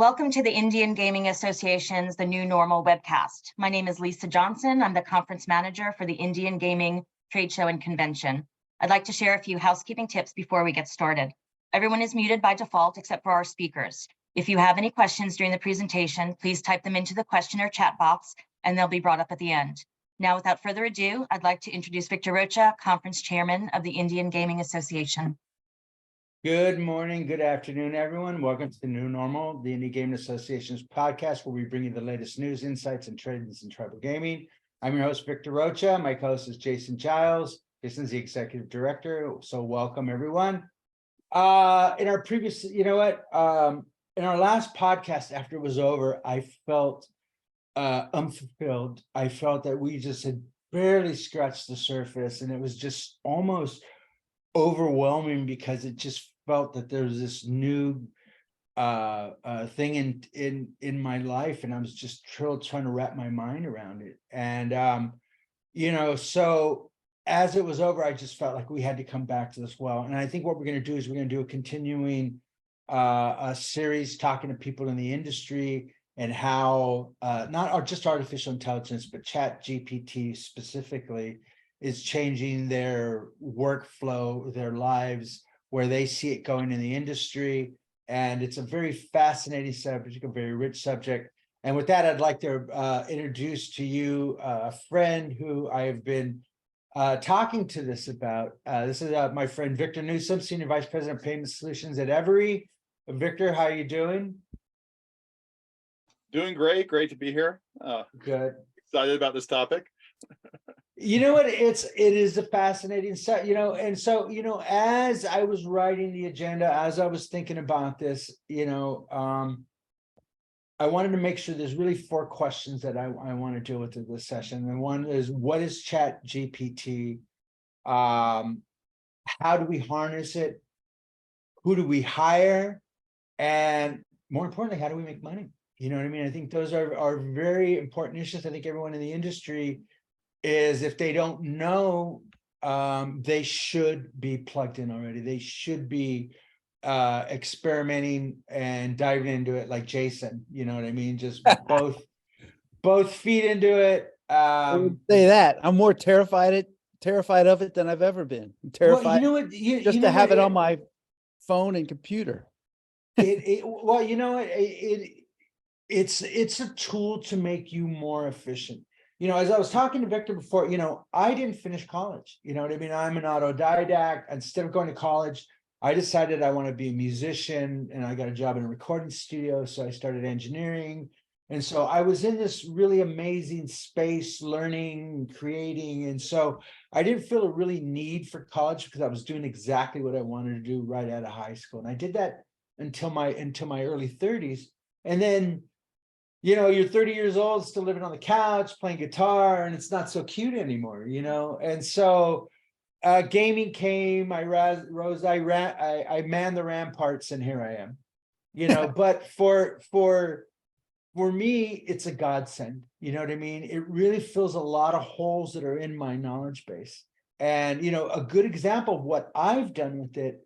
Welcome to the Indian Gaming Association's The New Normal webcast. My name is Lisa Johnson. I'm the conference manager for the Indian Gaming Trade Show and Convention. I'd like to share a few housekeeping tips before we get started. Everyone is muted by default except for our speakers. If you have any questions during the presentation, please type them into the question or chat box and they'll be brought up at the end. Now, without further ado, I'd like to introduce Victor Rocha, conference chairman of the Indian Gaming Association. Good morning, good afternoon, everyone. Welcome to the New Normal, the Indian Gaming Association's podcast, where we bring you the latest news, insights, and trends in tribal gaming. I'm your host, Victor Rocha. My co-host is Jason Giles. Jason's the executive director, so welcome, everyone. In our previous, in our last podcast, after it was over, I felt unfulfilled. I felt that we just had barely scratched the surface, and it was just almost overwhelming because it just felt that there was this new thing in my life, and I was just trying to wrap my mind around it. And so as it was over, I just felt like we had to come back to this well. And I think what we're going to do is we're going to do a continuing a series talking to people in the industry and how not just artificial intelligence, but Chat GPT specifically is changing their workflow, their lives, where they see it going in the industry. And it's a very fascinating subject, a very rich subject. And with that, I'd like to introduce to you a friend who I've been talking to this about. This is my friend, Victor Newsom, Senior Vice President of Payment Solutions at Everi. Victor, how are you doing? Doing great. Great to be here. Good. Excited about this topic. You know what, it is a fascinating set, and so, as I was writing the agenda, as I was thinking about this, I wanted to make sure there's really 4 questions that I want to deal with in this session. And one is, what is Chat GPT? How do we harness it? Who do we hire? And more importantly, how do we make money? You know what I mean? I think those are very important issues. I think everyone in the industry is, if they don't know, they should be plugged in already. They should be experimenting and diving into it like Jason, you know what I mean? Just both feet into it. I would say that. I'm more terrified of it than I've ever been. I'm terrified. Well, you know what, just to have it on my phone and computer. It's a tool to make you more efficient. As I was talking to Victor before, I didn't finish college. You know what I mean? I'm an autodidact. Instead of going to college, I decided I want to be a musician, and I got a job in a recording studio. So I started engineering. And so I was in this really amazing space, learning, creating. And so I didn't feel a really need for college because I was doing exactly what I wanted to do right out of high school. And I did that until my early 30s. And then you're 30 years old, still living on the couch, playing guitar, and it's not so cute anymore, And so gaming came, I manned the ramparts, and here I am, But for me, it's a godsend, you know what I mean? It really fills a lot of holes that are in my knowledge base. And, a good example of what I've done with it,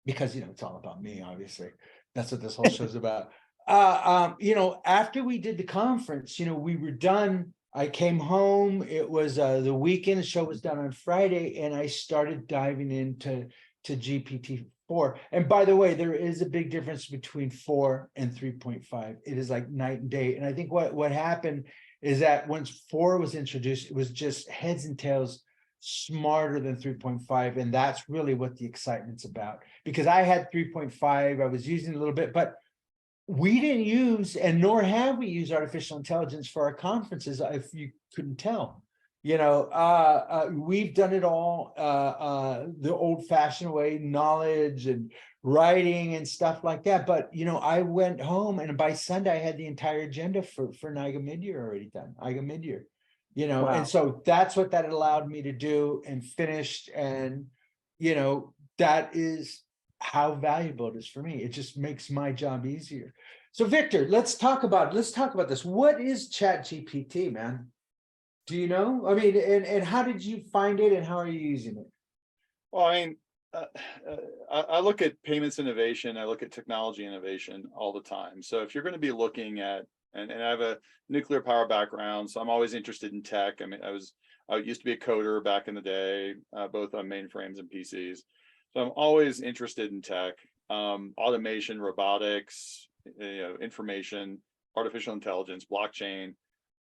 because, it's all about me, obviously. That's what this whole show's about. After we did the conference, we were done. I came home. It was the weekend. The show was done on Friday, and I started diving into GPT-4. And by the way, there is a big difference between 4 and 3.5. It is like night and day. And I think what happened is that once 4 was introduced, it was just heads and tails smarter than 3.5. And that's really what the excitement's about. Because I had 3.5, I was using it a little bit, but we didn't use, and nor have we used, artificial intelligence for our conferences, if you couldn't tell. We've done it all the old-fashioned way, knowledge and writing and stuff like that. But, I went home, and by Sunday, I had the entire agenda for NIGA mid-year already done, NIGA mid-year, Wow. And so that's what that allowed me to do and finished. And, that is how valuable it is for me. It just makes my job easier. So Victor, let's talk about this. What is Chat GPT, man? Do you know? I mean, and how did you find it, and how are you using it? Well, I mean, I look at payments innovation, I look at technology innovation all the time. So if you're going to be looking at, and I have a nuclear power background, so I'm always interested in tech. I mean, I used to be a coder back in the day, both on mainframes and PCs. So I'm always interested in tech, automation, robotics, information, artificial intelligence, blockchain.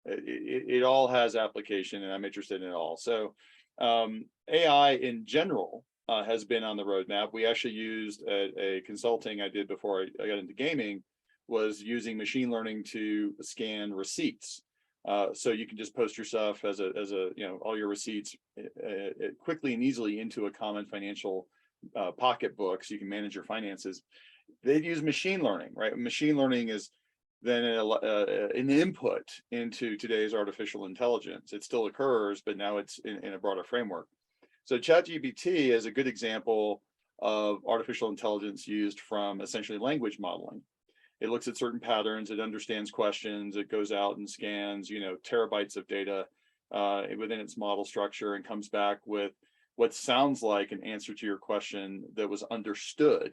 It all has application, and I'm interested in it all. So AI in general has been on the roadmap. We actually used a consulting I did before I got into gaming, was using machine learning to scan receipts. So you can just post your stuff as a all your receipts quickly and easily into a common financial pocketbook, so you can manage your finances. They've used machine learning, right? Machine learning is then an input into today's artificial intelligence. It still occurs, but now it's in a broader framework. So ChatGPT is a good example of artificial intelligence used from essentially language modeling. It looks at certain patterns, it understands questions, it goes out and scans, terabytes of data within its model structure, and comes back with what sounds like an answer to your question that was understood.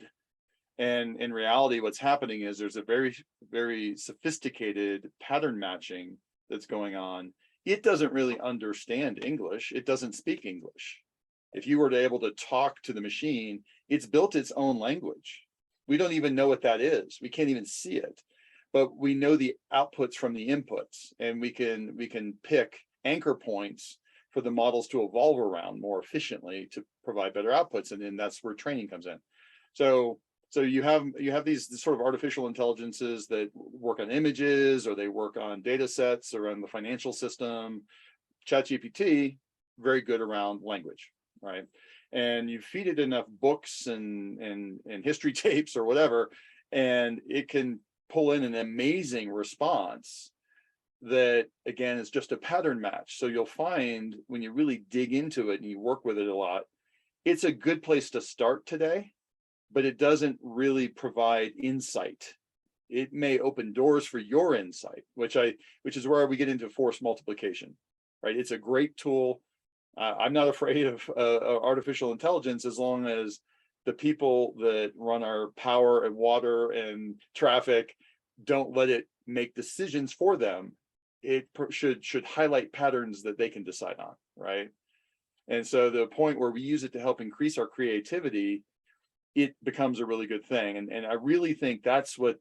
And in reality, what's happening is there's a very, very sophisticated pattern matching that's going on. It doesn't really understand English. It doesn't speak English. If you were to able to talk to the machine, it's built its own language. We don't even know what that is. We can't even see it, but we know the outputs from the inputs, and we can pick anchor points for the models to evolve around more efficiently to provide better outputs. And then that's where training comes in. So you have these sort of artificial intelligences that work on images, or they work on data sets around the financial system. ChatGPT, very good around language, right? And you feed it enough books and history tapes or whatever, and it can pull in an amazing response that, again, is just a pattern match. So you'll find when you really dig into it and you work with it a lot, it's a good place to start today, but it doesn't really provide insight. It may open doors for your insight, which is where we get into force multiplication, right? It's a great tool. I'm not afraid of artificial intelligence, as long as the people that run our power and water and traffic don't let it make decisions for them. It should highlight patterns that they can decide on, right? And so the point where we use it to help increase our creativity, it becomes a really good thing. And I really think that's what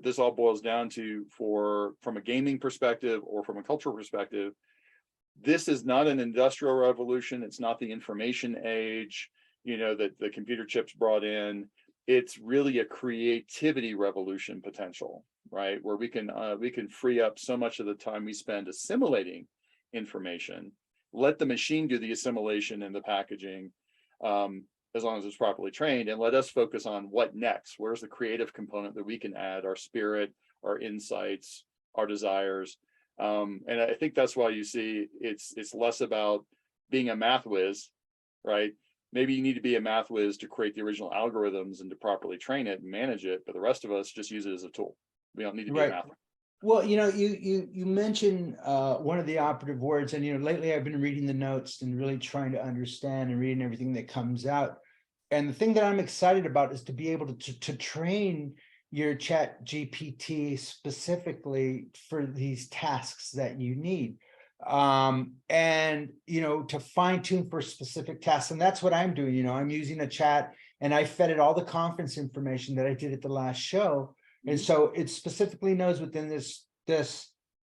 this all boils down to, from a gaming perspective or from a cultural perspective. This is not an industrial revolution. It's not the information age, that the computer chips brought in. It's really a creativity revolution potential, right? Where we can free up so much of the time we spend assimilating information, let the machine do the assimilation and the packaging, as long as it's properly trained, and let us focus on what next. Where's the creative component that we can add, our spirit, our insights, our desires. And I think that's why you see it's less about being a math whiz, right? Maybe you need to be a math whiz to create the original algorithms and to properly train it and manage it, but the rest of us just use it as a tool. We don't need to be a math whiz. Well, you mentioned one of the operative words, and lately I've been reading the notes and really trying to understand and reading everything that comes out. And the thing that I'm excited about is to be able to train your Chat GPT specifically for these tasks that you need, and to fine tune for specific tasks. And that's what I'm doing. I'm using a chat, and I fed it all the conference information that I did at the last show. And so it specifically knows within this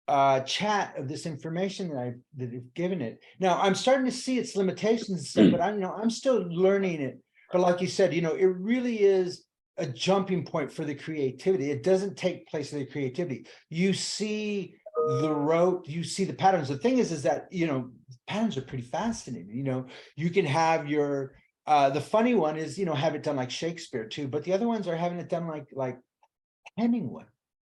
chat of this information that I've given it. Now I'm starting to see its limitations and stuff, but I'm still learning it. But like you said, it really is a jumping point for the creativity. It doesn't take place of the creativity. You see the patterns. The thing is that patterns are pretty fascinating. You can have your the funny one is have it done like Shakespeare too, but the other ones are having it done like Hemingway,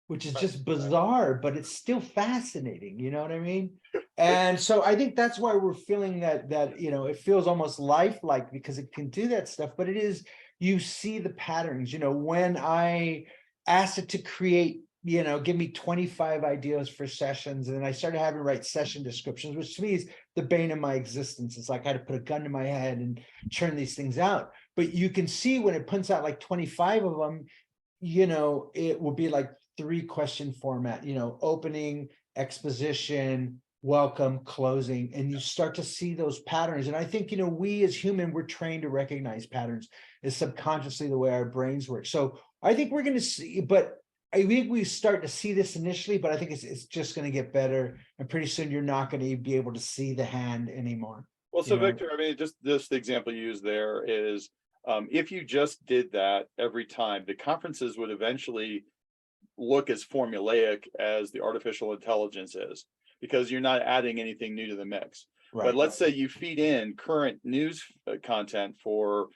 which is just bizarre, but it's still fascinating. You know what I mean? And so I think that's why we're feeling that it feels almost lifelike, because it can do that stuff. But it is, you see the patterns. When I asked it to create, give me 25 ideas for sessions, and then I started having to write session descriptions, which to me is the bane of my existence. It's like I had to put a gun to my head and churn these things out. but you can see when it prints out like 25 of them, it will be like 3-question format, opening, exposition, welcome, closing, and you start to see those patterns. And I think, we as human, we're trained to recognize patterns. It's subconsciously the way our brains work. So I think we're going to see, but I think we start to see this initially, but I think it's just going to get better. And pretty soon you're not going to be able to see the hand anymore. Well, so Victor, I mean, just the example you used there is, if you just did that every time, the conferences would eventually look as formulaic as the artificial intelligence is, because you're not adding anything new to the mix. Right. But let's say you feed in current news content for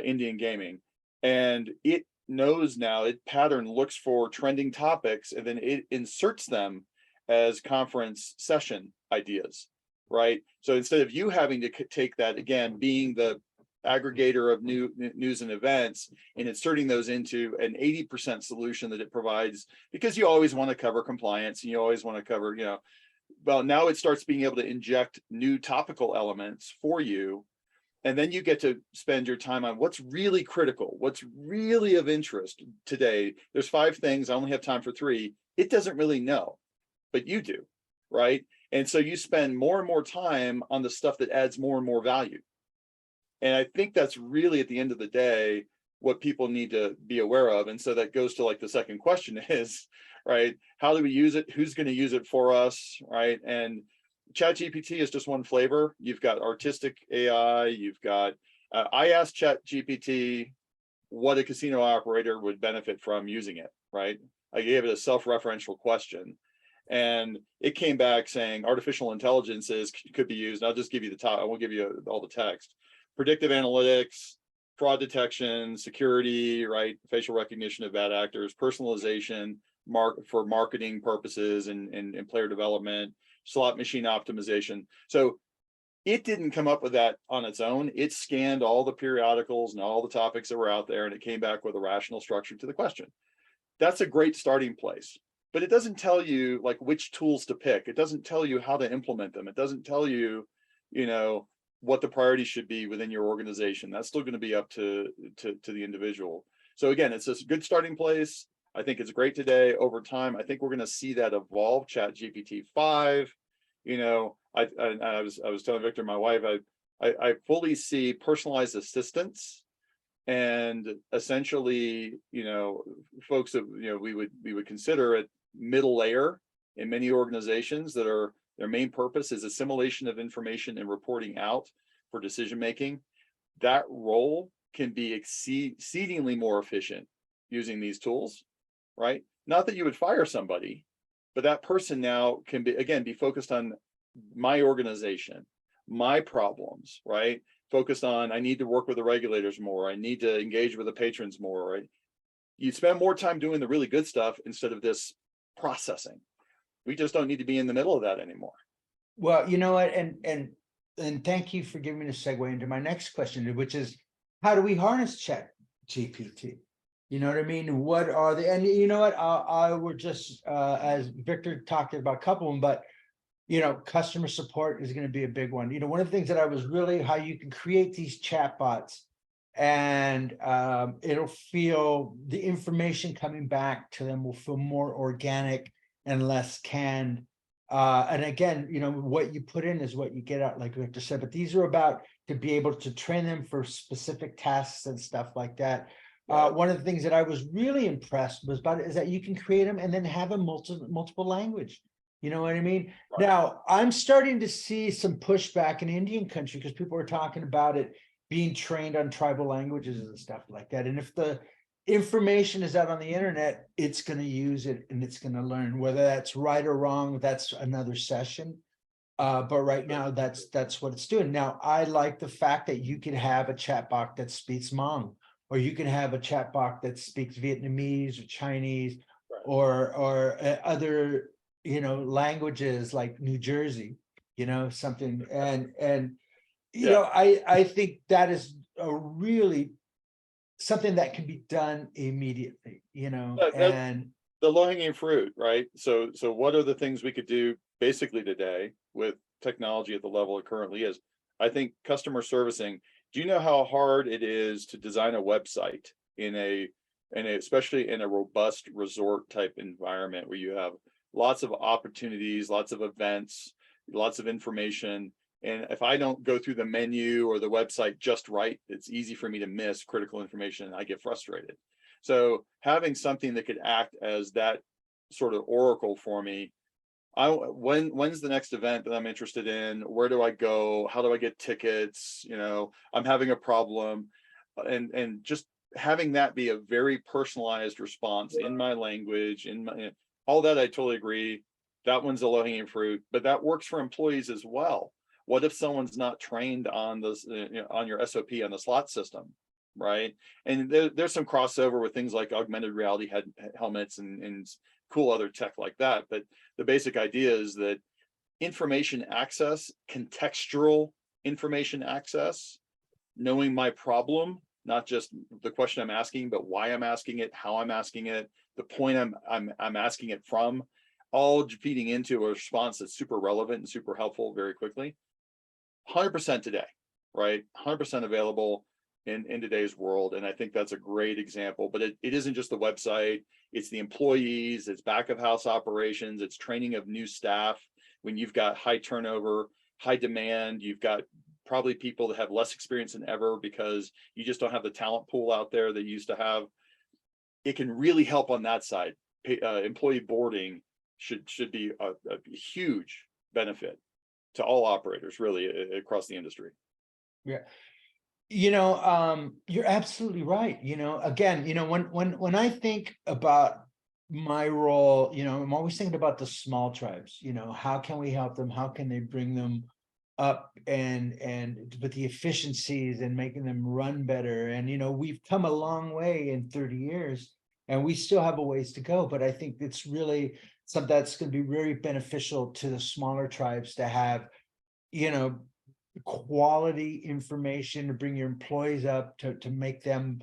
Indian gaming, and it knows now, it pattern looks for trending topics, and then it inserts them as conference session ideas, right? So instead of you having to take that, again, being the aggregator of news and events and inserting those into an 80% solution that it provides, because you always want to cover compliance and you always want to cover, well, now it starts being able to inject new topical elements for you. And then you get to spend your time on what's really critical, what's really of interest today. There's 5 things, I only have time for 3. It doesn't really know, but you do, right? And so you spend more and more time on the stuff that adds more and more value. And I think that's really, at the end of the day, what people need to be aware of. And so that goes to like the second question is, right, how do we use it? Who's going to use it for us, right? And ChatGPT is just one flavor. You've got artistic AI, you've got, I asked ChatGPT what a casino operator would benefit from using it, right? I gave it a self-referential question, and it came back saying artificial intelligence could be used. I'll just give you the top, I won't give you all the text. Predictive analytics, fraud detection, security, right? Facial recognition of bad actors, personalization, for marketing purposes and player development, slot machine optimization. So it didn't come up with that on its own. It scanned all the periodicals and all the topics that were out there, and it came back with a rational structure to the question. That's a great starting place, but it doesn't tell you like which tools to pick. It doesn't tell you how to implement them. It doesn't tell you, what the priorities should be within your organization. That's still going to be up to the individual. So again, it's a good starting place. I think it's great today. Over time, I think we're going to see that evolve. ChatGPT 5, I was telling Victor, my wife, I fully see personalized assistance, and essentially, folks that we would consider it middle layer in many organizations that are, their main purpose is assimilation of information and reporting out for decision making. That role can be exceedingly more efficient using these tools, right? Not that you would fire somebody, but that person now can be focused on my organization, my problems, right? Focused on, I need to work with the regulators more, I need to engage with the patrons more, right? You spend more time doing the really good stuff instead of this processing. We just don't need to be in the middle of that anymore. Well, you know what, and thank you for giving me the segue into my next question, which is, how do we harness ChatGPT? You know what I mean? What are the, and you know what, I would just, as Victor talked about a couple of them, but customer support is going to be a big one. One of the things that I was really, how you can create these chatbots, and it'll feel, the information coming back to them will feel more organic and less canned. And again, what you put in is what you get out, like Victor said, but these are about to be able to train them for specific tasks and stuff like that. One of the things that I was really impressed was about it is that you can create them and then have a multiple language. You know what I mean? Right. Now, I'm starting to see some pushback in Indian country because people are talking about it being trained on tribal languages and stuff like that. And if the information is out on the internet, it's going to use it and it's going to learn. Whether that's right or wrong, that's another session. But right now, that's what it's doing. Now, I like the fact that you can have a chatbot that speaks Hmong, or you can have a chatbot that speaks Vietnamese or Chinese, right, or other languages like New Jersey, something. And I think that is a really something that can be done immediately, and the low-hanging fruit, right? So what are the things we could do basically today with technology at the level it currently is? I think customer servicing, Do you know how hard it is to design a website especially in a robust resort type environment where you have lots of opportunities, lots of events, lots of information. And if I don't go through the menu or the website just right, it's easy for me to miss critical information and I get frustrated. So having something that could act as that sort of oracle for me, when's the next event that I'm interested in? Where do I go? How do I get tickets? I'm having a problem, and just having that be a very personalized response in my language, all that, I totally agree. That one's a low-hanging fruit, but that works for employees as well. What if someone's not trained on this, on your SOP on the slot system, right? And there's some crossover with things like augmented reality helmets and cool other tech like that. But the basic idea is that information access, contextual information access, knowing my problem, not just the question I'm asking, but why I'm asking it, how I'm asking it, the point I'm asking it from, all feeding into a response that's super relevant and super helpful very quickly. 100% today, right? 100% available in today's world. And I think that's a great example, but it isn't just the website, it's the employees, it's back of house operations, it's training of new staff. When you've got high turnover, high demand, you've got probably people that have less experience than ever because you just don't have the talent pool out there that you used to have. It can really help on that side. Employee boarding should be a huge benefit to all operators, really, across the industry. Yeah. You're absolutely right. Again, when I think about my role, I'm always thinking about the small tribes, how can we help them? How can they bring them up and with the efficiencies and making them run better? And, we've come a long way in 30 years and we still have a ways to go. But I think it's really something that's going to be very beneficial to the smaller tribes to have, quality information to bring your employees up to make them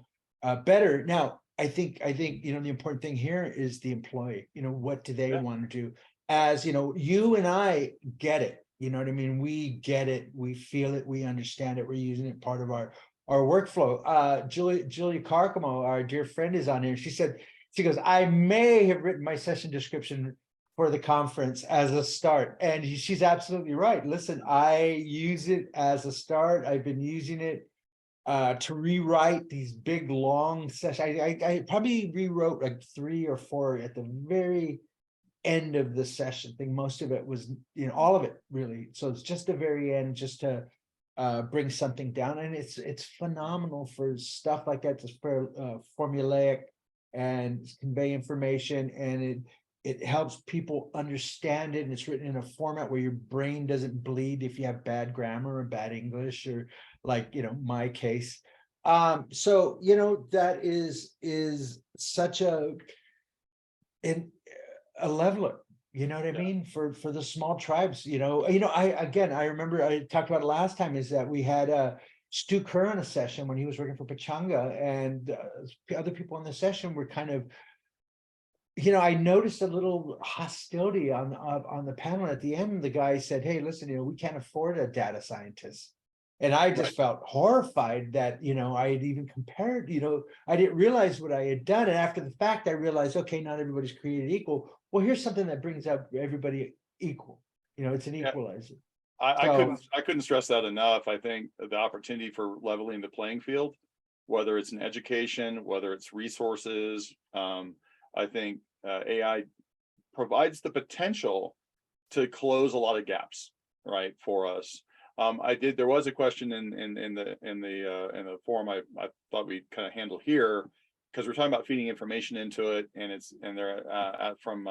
better. Now, I think the important thing here is the employee. What do they want to do? As you and I get it. You know what I mean? We get it. We feel it. We understand it. We're using it part of our workflow. Julia Carcamo, our dear friend, is on here. She goes, I may have written my session description for the conference as a start. And she's absolutely right. Listen, I use it as a start. I've been using it to rewrite these big, long sessions. I probably rewrote like 3 or 4 at the very end of the session. I think most of it was, all of it really. So it's just the very end, just to bring something down. And it's phenomenal for stuff like that, just for formulaic and convey information. And it helps people understand it, and it's written in a format where your brain doesn't bleed if you have bad grammar or bad English, or like, my case. So, that is such a leveler, you know what I mean, for the small tribes. I remember I talked about it last time, is that we had Stu Kerr on a session when he was working for Pachanga, and other people in the session were kind of, I noticed a little hostility on the panel. At the end, the guy said, hey, listen, we can't afford a data scientist. And I just felt horrified that, I had even compared, I didn't realize what I had done. And after the fact, I realized, okay, not everybody's created equal. Well, here's something that brings up everybody equal. It's an equalizer. I couldn't stress that enough. I think the opportunity for leveling the playing field, whether it's in education, whether it's resources, I think AI provides the potential to close a lot of gaps, right, for us. There was a question in the forum I thought we'd kind of handle here, because we're talking about feeding information into it, and they're from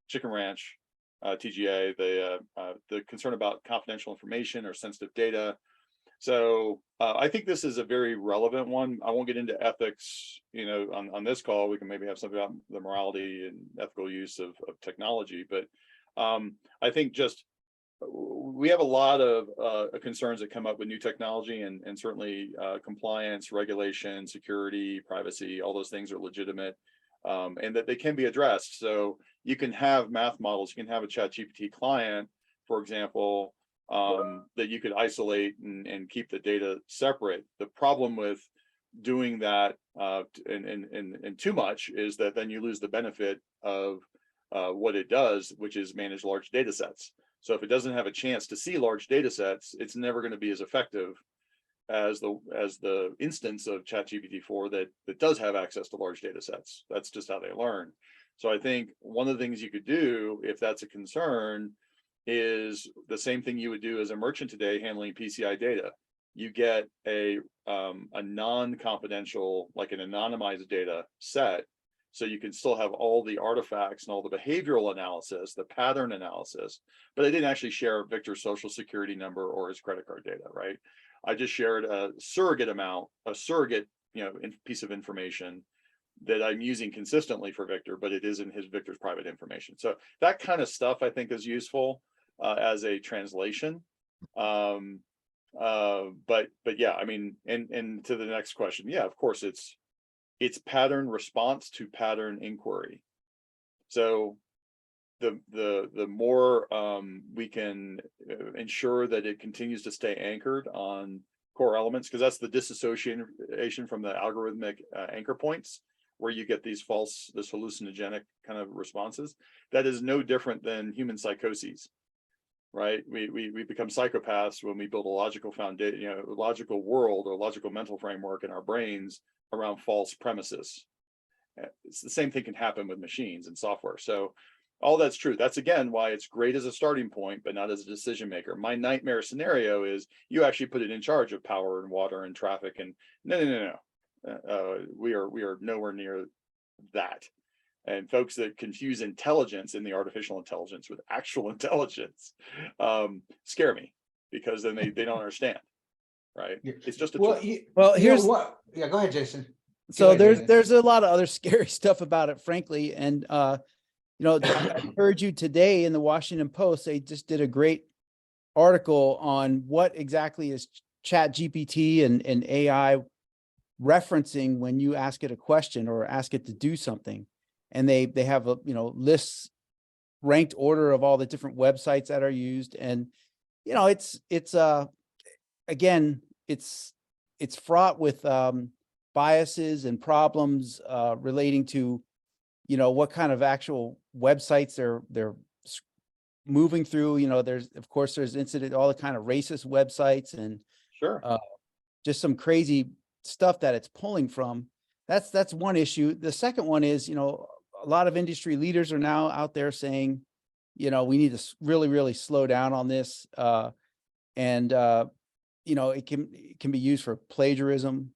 Chicken Ranch, TGA, the concern about confidential information or sensitive data. So I think this is a very relevant one. I won't get into ethics, on this call. We can maybe have something about the morality and ethical use of technology, but I think just we have a lot of concerns that come up with new technology, and certainly compliance, regulation, security, privacy, all those things are legitimate, and that they can be addressed. So you can have math models, you can have a ChatGPT client, for example, that you could isolate and keep the data separate. The problem with doing that and too much is that then you lose the benefit of what it does, which is manage large data sets. So if it doesn't have a chance to see large data sets, it's never going to be as effective as the instance of ChatGPT-4 that does have access to large data sets. That's just how they learn. So I think one of the things you could do, if that's a concern, is the same thing you would do as a merchant today handling PCI data. You get a non-confidential, like an anonymized data set, so you can still have all the artifacts and all the behavioral analysis, the pattern analysis, but I didn't actually share Victor's social security number or his credit card data, right? I just shared a surrogate piece of information that I'm using consistently for Victor, but it isn't Victor's private information. So that kind of stuff I think is useful as a translation. But yeah, I mean, and to the next question, yeah, of course it's pattern response to pattern inquiry. So the more we can ensure that it continues to stay anchored on core elements, because that's the disassociation from the algorithmic anchor points, where you get this hallucinogenic kind of responses. That is no different than human psychoses, right? We become psychopaths when we build a logical foundation, logical world or logical mental framework in our brains around false premises. It's the same thing can happen with machines and software. So all that's true. That's again why it's great as a starting point, but not as a decision maker. My nightmare scenario is you actually put it in charge of power and water and traffic, and no. We are nowhere near that. And folks that confuse intelligence in the artificial intelligence with actual intelligence scare me, because then they don't understand, right? It's just a tool. Well, here's what. Yeah, go ahead, Jason. So there's a lot of other scary stuff about it, frankly. And I heard you today in the Washington Post. They just did a great article on what exactly is ChatGPT and AI referencing when you ask it a question or ask it to do something. And they have a lists, ranked order of all the different websites that are used. And it's fraught with biases and problems relating to what kind of actual websites they're moving through. There's all the kind of racist websites and Sure, just some crazy stuff that it's pulling from. That's one issue. The second one is, a lot of industry leaders are now out there saying, we need to really, really slow down on this. And it can be used for plagiarism,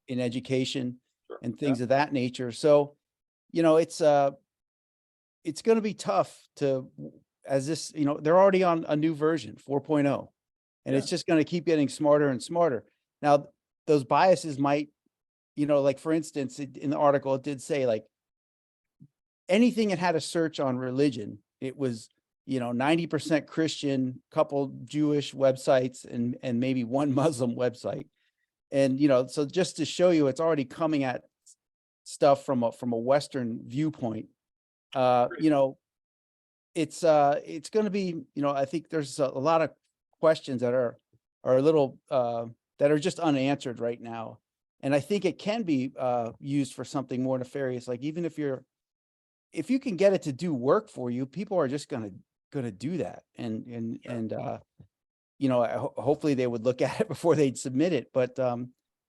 in education and things of that nature. So, it's going to be tough as this, they're already on a new version, 4.0, and it's just going to keep getting smarter and smarter. Now, those biases might, like for instance, in the article, it did say like anything it had a search on religion, it was, 90% Christian, couple Jewish websites, and maybe one Muslim website. And, so just to show you, it's already coming at stuff from a Western viewpoint. It's going to be, I think there's a lot of questions that are a little, that are just unanswered right now. And I think it can be used for something more nefarious. Like even if you can get it to do work for you, people are just going to do that. And hopefully they would look at it before they'd submit it. But,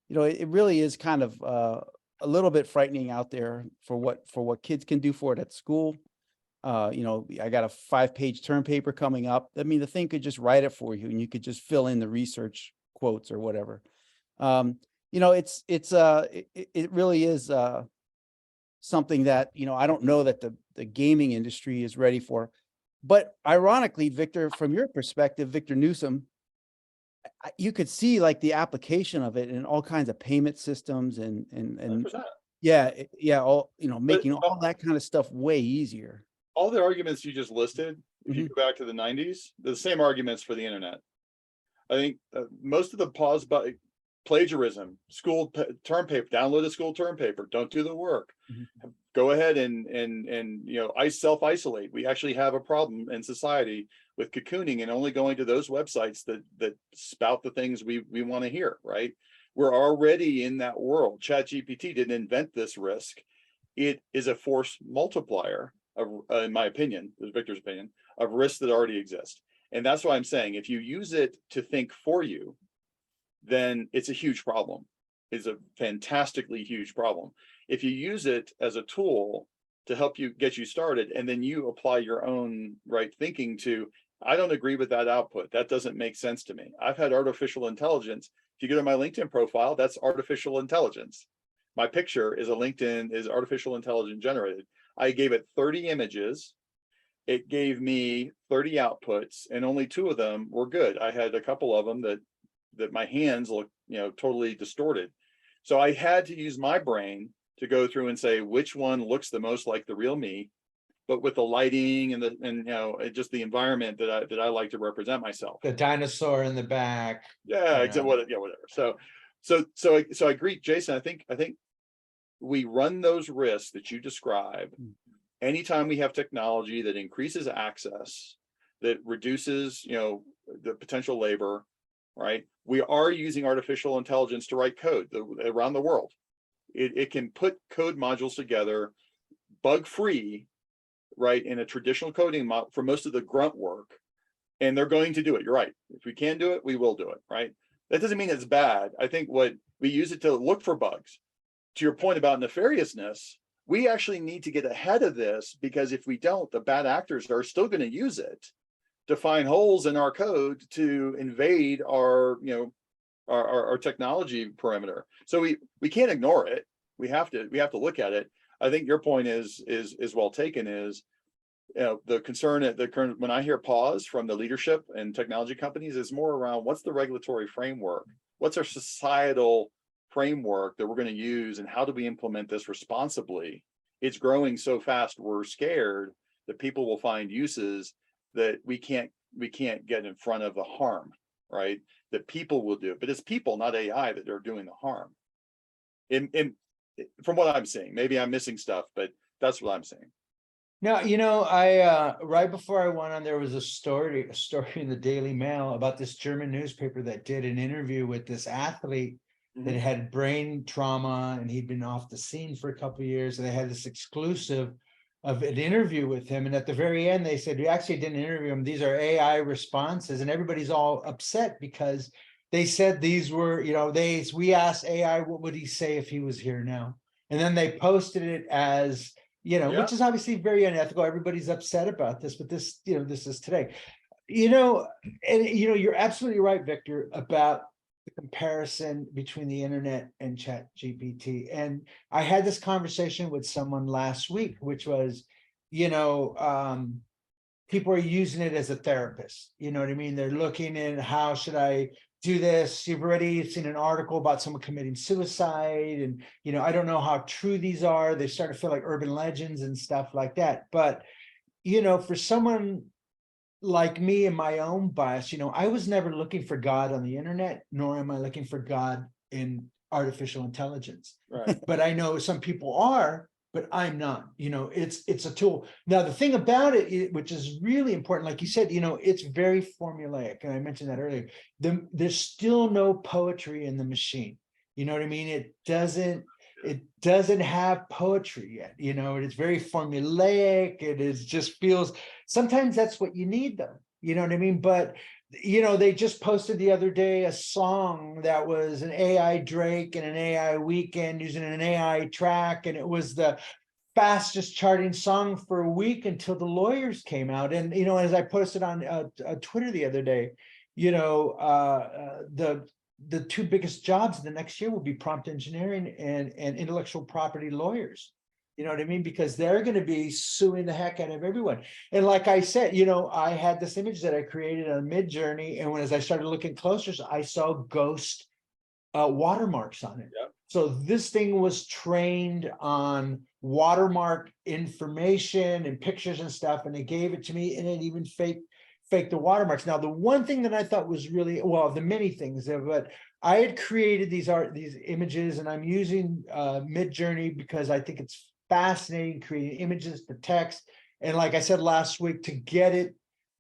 it really is kind of a little bit frightening out there for what kids can do for it at school. I got a 5-page term paper coming up. I mean, the thing could just write it for you and you could just fill in the research quotes or whatever. It really is something that, I don't know that the gaming industry is ready for. But ironically, Victor, from your perspective, Victor Newsom, you could see like the application of it in all kinds of payment systems and 100%. all, making all that kind of stuff way easier. All the arguments you just listed, if you go back to the 90s, they're the same arguments for the internet. I think most of the pause by plagiarism, school term paper, download a school term paper, don't do the work. Go ahead and self-isolate. We actually have a problem in society with cocooning and only going to those websites that spout the things we want to hear, right? We're already in that world. ChatGPT didn't invent this risk. It is a force multiplier of, in my opinion, this is Victor's opinion, of risks that already exist. And that's why I'm saying, if you use it to think for you, then it's a huge problem. It's a fantastically huge problem. If you use it as a tool to help you get you started, and then you apply your own right thinking to, I don't agree with that output. That doesn't make sense to me. I've had artificial intelligence. If you go to my LinkedIn profile, that's artificial intelligence. My picture is artificial intelligence generated. I gave it 30 images. It gave me 30 outputs, and only 2 of them were good. I had a couple of them that my hands look, totally distorted. So I had to use my brain to go through and say which one looks the most like the real me, but with the lighting and just the environment that I like to represent myself. The dinosaur in the back. Yeah, exactly. Whatever. So I agree, Jason. I think we run those risks that you describe anytime we have technology that increases access, that reduces, the potential labor, right? We are using artificial intelligence to write code around the world. It can put code modules together bug-free, right, in a traditional coding model for most of the grunt work, and they're going to do it. You're right. If we can do it, we will do it, right? That doesn't mean it's bad. I think what we use it to look for bugs. To your point about nefariousness, we actually need to get ahead of this, because if we don't, the bad actors are still going to use it to find holes in our code to invade our, our technology perimeter. So we can't ignore it. We have to look at it. I think your point is well taken. Is the concern at the current, when I hear pause from the leadership and technology companies, is more around what's the regulatory framework, what's our societal framework that we're going to use, and how do we implement this responsibly? It's growing so fast, we're scared that people will find uses that we can't get in front of the harm, right? That people will do, but it's people, not AI, that are doing the harm. From what I'm seeing, maybe I'm missing stuff, but that's what I'm saying. Now, I right before I went on, there was a story in the Daily Mail about this German newspaper that did an interview with this athlete that had brain trauma, and he'd been off the scene for a couple of years, and they had this exclusive of an interview with him. And at the very end, they said, we actually didn't interview him. These are AI responses, and everybody's all upset because they said these were, we asked AI, what would he say if he was here now? And then they posted it as, which is obviously very unethical. Everybody's upset about this, but this, this is today, and you're absolutely right, Victor, about the comparison between the internet and ChatGPT. And I had this conversation with someone last week, which was, people are using it as a therapist. You know what I mean? They're looking at how should I do this? You've already seen an article about someone committing suicide, and I don't know how true these are. They start to feel like urban legends and stuff like that. But for someone like me and my own bias, I was never looking for God on the internet, nor am I looking for God in artificial intelligence. Right. But I know some people are, but I'm not. It's a tool. Now, the thing about it, which is really important, like you said, it's very formulaic, and I mentioned that earlier. There's still no poetry in the machine. You know what I mean? It doesn't have poetry yet. It's very formulaic. Just feels, sometimes that's what you need though. You know what I mean? But they just posted the other day a song that was an AI Drake and an AI Weekend using an AI track, and it was the fastest charting song for a week until the lawyers came out. And as I posted on Twitter the other day, the 2 biggest jobs the next year will be prompt engineering and intellectual property lawyers. You know what I mean? Because they're going to be suing the heck out of everyone. And like I said, I had this image that I created on Midjourney, and as I started looking closer, I saw ghost watermarks on it. Yep. So this thing was trained on watermark information and pictures and stuff, and they gave it to me, and it even faked the watermarks. Now, the one thing that I thought was really, well, the many things, but I had created these images, and I'm using Midjourney because I think it's fascinating creating images to text. And like I said last week, to get it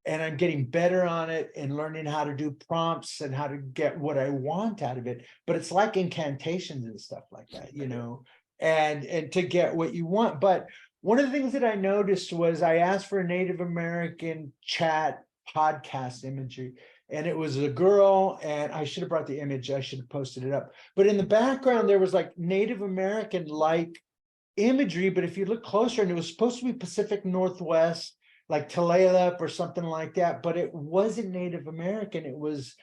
and I'm getting better on it and learning how to do prompts and how to get what I want out of it. But it's like incantations and stuff like that, you know, and to get what you want. But one of the things that I noticed was I asked for a Native American chat podcast imagery, and it was a girl, and I should have brought the image, I should have posted it up. But in the background, there was like Native American like imagery, but if you look closer, and it was supposed to be Pacific Northwest, like Tulalip or something like that, but it wasn't Native American. It was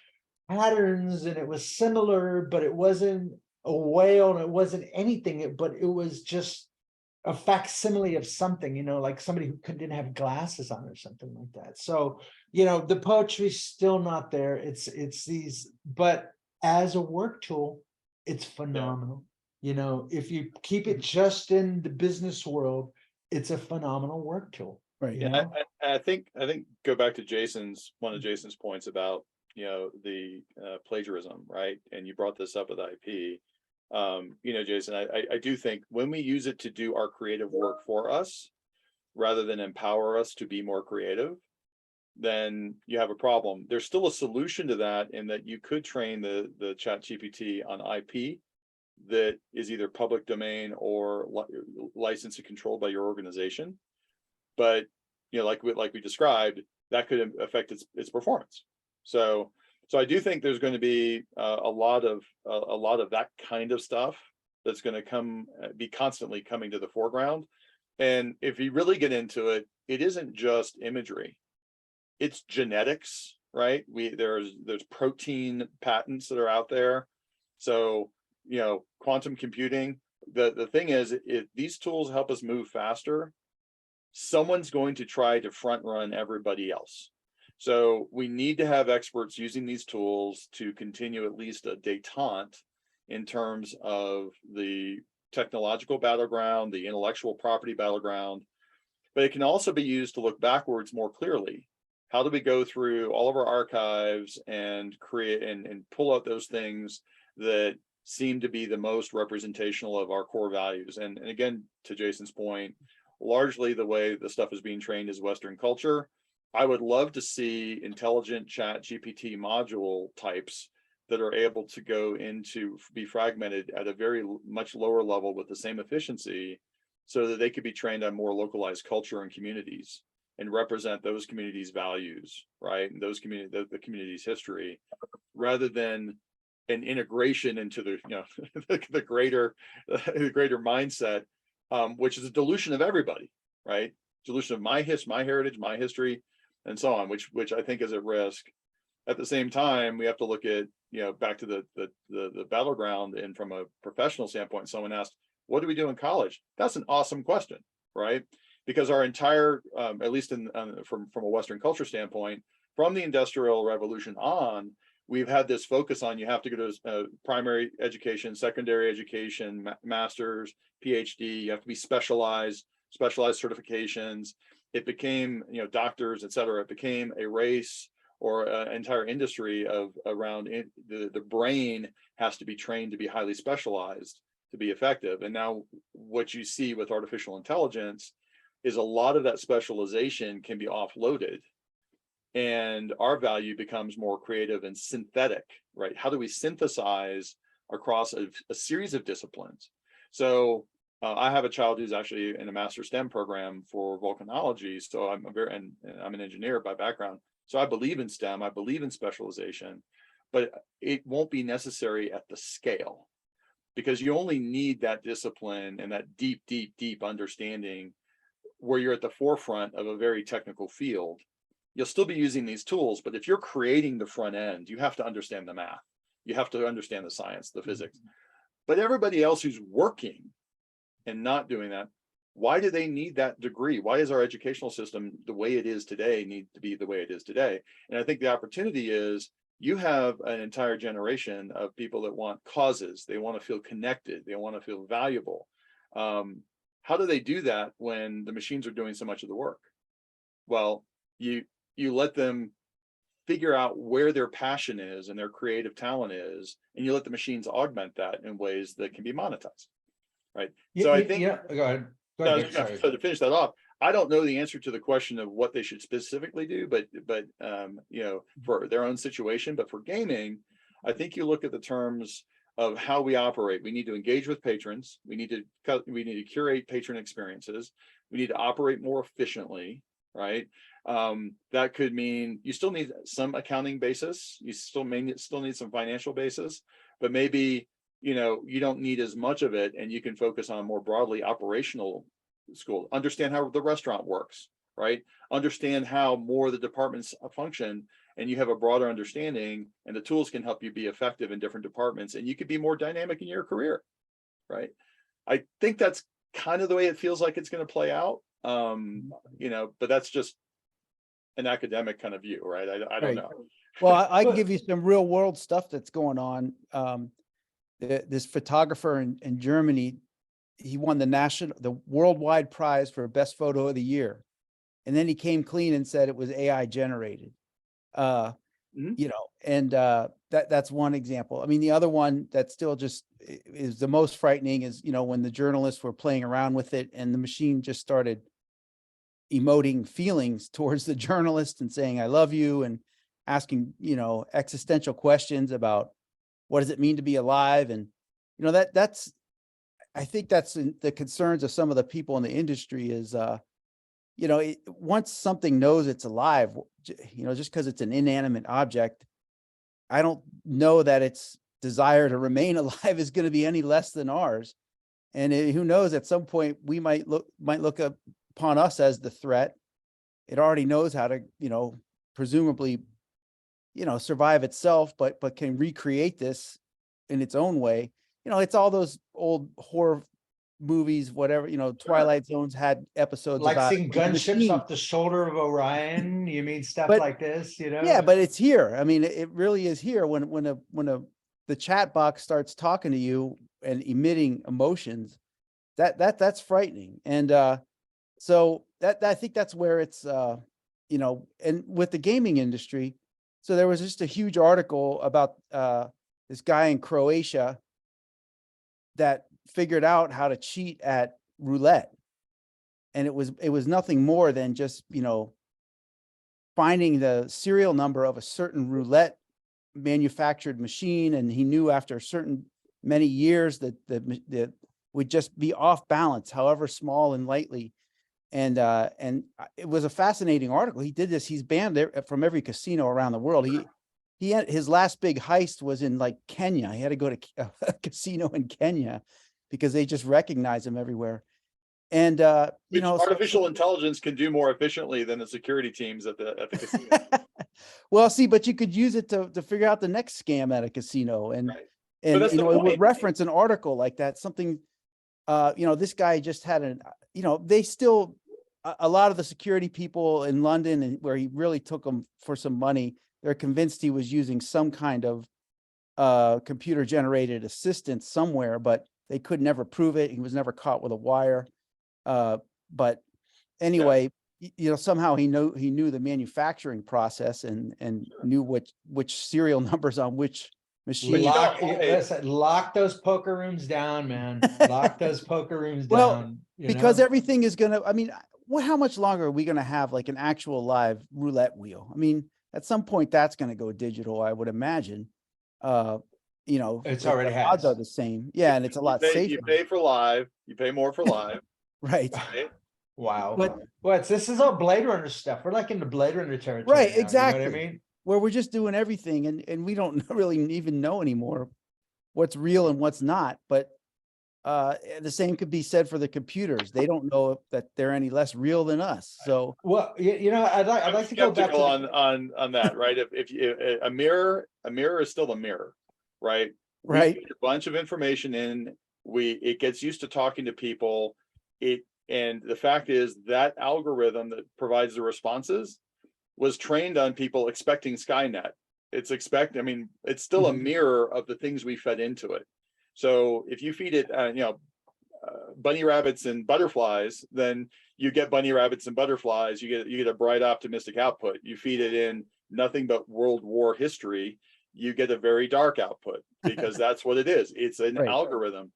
patterns and it was similar, but it wasn't a whale and it wasn't anything, but it was just a facsimile of something, you know, like somebody who didn't have glasses on or something like that. So, you know, the poetry's still not there. It's these, but as a work tool, it's phenomenal. You know, if you keep it just in the business world, it's a phenomenal work tool. Right. You Yeah, know? I think go back to one of Jason's points about, you know, the plagiarism, right? And you brought this up with IP. You know, Jason, I do think when we use it to do our creative work for us, rather than empower us to be more creative, then you have a problem. There's still a solution to that, in that you could train the Chat GPT on IP that is either public domain or licensed and controlled by your organization. But, you know, like we described, that could affect its performance. So I do think there's going to be a lot of that kind of stuff that's going to be constantly coming to the foreground. And if you really get into it, it isn't just imagery, it's genetics, right? There's protein patents that are out there. So, you know, quantum computing, the thing is, if these tools help us move faster, someone's going to try to front run everybody else. So we need to have experts using these tools to continue at least a détente in terms of the technological battleground, the intellectual property battleground, but it can also be used to look backwards more clearly. How do we go through all of our archives and create and pull out those things that seem to be the most representational of our core values? And again, to Jason's point, largely the way the stuff is being trained is Western culture. I would love to see intelligent Chat GPT module types that are able to go into be fragmented at a very much lower level with the same efficiency, so that they could be trained on more localized culture and communities and represent those communities' values, right? And those the community's history, rather than an integration into the, you know, the greater mindset, which is a dilution of everybody, right? Dilution of my heritage, my history, and so on, which I think is at risk. At the same time, we have to look at, you know, back to the battleground, and from a professional standpoint, someone asked, what do we do in college? That's an awesome question, right? Because our entire, at least from a Western culture standpoint, from the Industrial Revolution on, we've had this focus on, you have to go to primary education, secondary education, master's, PhD, you have to be specialized certifications. It became, you know, doctors, et cetera. It became a race or an entire industry around the brain has to be trained to be highly specialized to be effective. And now what you see with artificial intelligence is a lot of that specialization can be offloaded, and our value becomes more creative and synthetic, right? How do we synthesize across a series of disciplines? So I have a child who's actually in a master STEM program for volcanology. So I'm I'm an engineer by background. So I believe in STEM, I believe in specialization, but it won't be necessary at the scale, because you only need that discipline and that deep understanding where you're at the forefront of a very technical field. You'll still be using these tools, but if you're creating the front end, you have to understand the math. You have to understand the science, the physics. But everybody else who's working and not doing that, why do they need that degree? Why is our educational system the way it is today need to be the way it is today? And I think the opportunity is, you have an entire generation of people that want causes. They want to feel connected. They want to feel valuable. How do they do that when the machines are doing so much of the work? Well, you let them figure out where their passion is and their creative talent is, and you let the machines augment that in ways that can be monetized, right? So I think, go ahead. so to finish that off, I don't know the answer to the question of what they should specifically do, but you know, for their own situation. But for gaming, I think you look at the terms of how we operate. We need to engage with patrons. We need to curate patron experiences. We need to operate more efficiently, right? That could mean you still need some accounting basis. You still need some financial basis, but maybe, you know, you don't need as much of it, and you can focus on more broadly operational school. Understand how the restaurant works, right? Understand how more of the departments function, and you have a broader understanding, and the tools can help you be effective in different departments, and you could be more dynamic in your career, right? I think that's kind of the way it feels like it's going to play out. You know, but that's just an academic kind of view, right? I don't know. Well, I can give you some real world stuff that's going on. This photographer in Germany, he won the worldwide prize for best photo of the year. And then he came clean and said it was AI generated. You know, and that's one example. I mean, the other one that still just is the most frightening is, you know, when the journalists were playing around with it and the machine just started emoting feelings towards the journalist and saying, I love you, and asking, you know, existential questions about what does it mean to be alive? And, you know, I think that's the concerns of some of the people in the industry is, you know, once something knows it's alive, you know, just because it's an inanimate object, I don't know that its desire to remain alive is going to be any less than ours. And who knows, at some point we might look upon us as the threat. It already knows how to, you know, presumably, you know, survive itself, but can recreate this in its own way. You know, it's all those old horror movies, whatever, you know, Twilight Zones had episodes Like about seeing gunships off the shoulder of Orion. You mean stuff But- like this, you know? Yeah, but it's here. I mean, it really is here when the chat box starts talking to you and emitting emotions, that's frightening. And so I think that's where it's you know, and with the gaming industry. So there was just a huge article about this guy in Croatia that figured out how to cheat at roulette. And it was nothing more than just, you know, finding the serial number of a certain roulette manufactured machine. And he knew after many years that would just be off balance, however small and lightly. And it was a fascinating article. He did this. He's banned from every casino around the world. He had his last big heist was in like Kenya. He had to go to a casino in Kenya because they just recognize him everywhere. And you know, artificial intelligence can do more efficiently than the security teams at the casino. Well, see, but you could use it to figure out the next scam at a casino, and Right. and that's you the know, it would point. reference an article like that. Something, you know, this guy just had you know, they still a lot of the security people in London, and where he really took them for some money, they're convinced he was using some kind of computer generated assistant somewhere, but they could never prove it. He was never caught with a wire. But anyway, you know, somehow he knew the manufacturing process and knew which serial numbers on which machine. Lock those poker rooms down, man. Lock those poker rooms Well, down. Because everything is gonna, I mean, how much longer are we gonna have like an actual live roulette wheel? I mean, at some point that's gonna go digital, I would imagine. You know, It's the already odds has. are the same. Yeah, and it's a lot safer. You pay for live, you pay more for live. Right. Right? Wow. But This is all Blade Runner stuff. We're like in the Blade Runner territory. Right, now, exactly. You know what I mean? Where we're just doing everything and we don't really even know anymore what's real and what's not. But the same could be said for the computers. They don't know that they're any less real than us. So Well, you know, I'd like to go back to on that, right? If a mirror is still a mirror, right? We right. feed a bunch of information in, it gets used to talking to people. And the fact is that algorithm that provides the responses was trained on people expecting Skynet. I mean, it's still a mirror of the things we fed into it. So if you feed it, you know, bunny rabbits and butterflies, then you get bunny rabbits and butterflies. You get a bright, optimistic output. You feed it in nothing but World War history, you get a very dark output, because that's what it is. It's an Right. algorithm.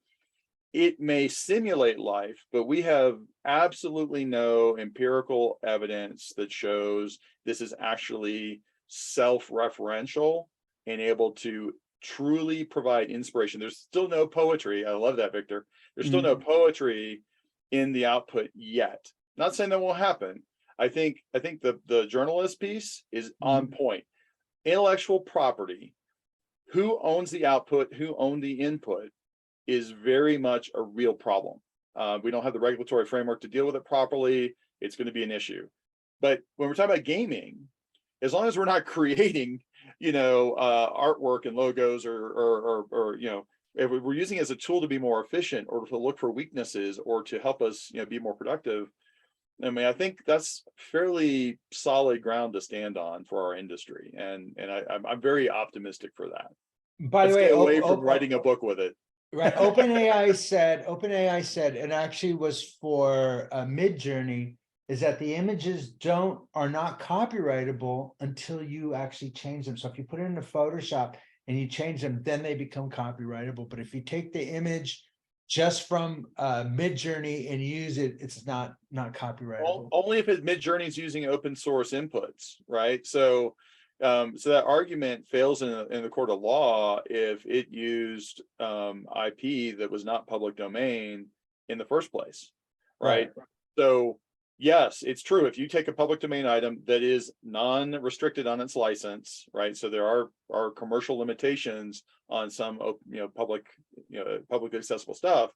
it may simulate life, but we have absolutely no empirical evidence that shows this is actually self-referential and able to truly provide inspiration. There's still no poetry. I love that, Victor. There's still no poetry in the output yet. Not saying that won't happen. I think the journalist piece is on point. Intellectual property, who owns the output, who owns the input, is very much a real problem. We don't have the regulatory framework to deal with it properly. It's going to be an issue. But when we're talking about gaming, as long as we're not creating, artwork and logos or if we're using it as a tool to be more efficient or to look for weaknesses or to help us, be more productive, I mean, I think that's fairly solid ground to stand on for our industry, and I'm very optimistic for that. By the Let's way, get away from writing a book with it. right, OpenAI said, and actually was for Midjourney, is that the images are not copyrightable until you actually change them. So if you put it into Photoshop and you change them, then they become copyrightable. But if you take the image just from Midjourney and use it, it's not copyrightable. Only if Midjourney is using open source inputs, right? So that argument fails in the court of law if it used IP that was not public domain in the first place, right? So yes, it's true. If you take a public domain item that is non-restricted on its license, right? So there are commercial limitations on some, publicly accessible stuff.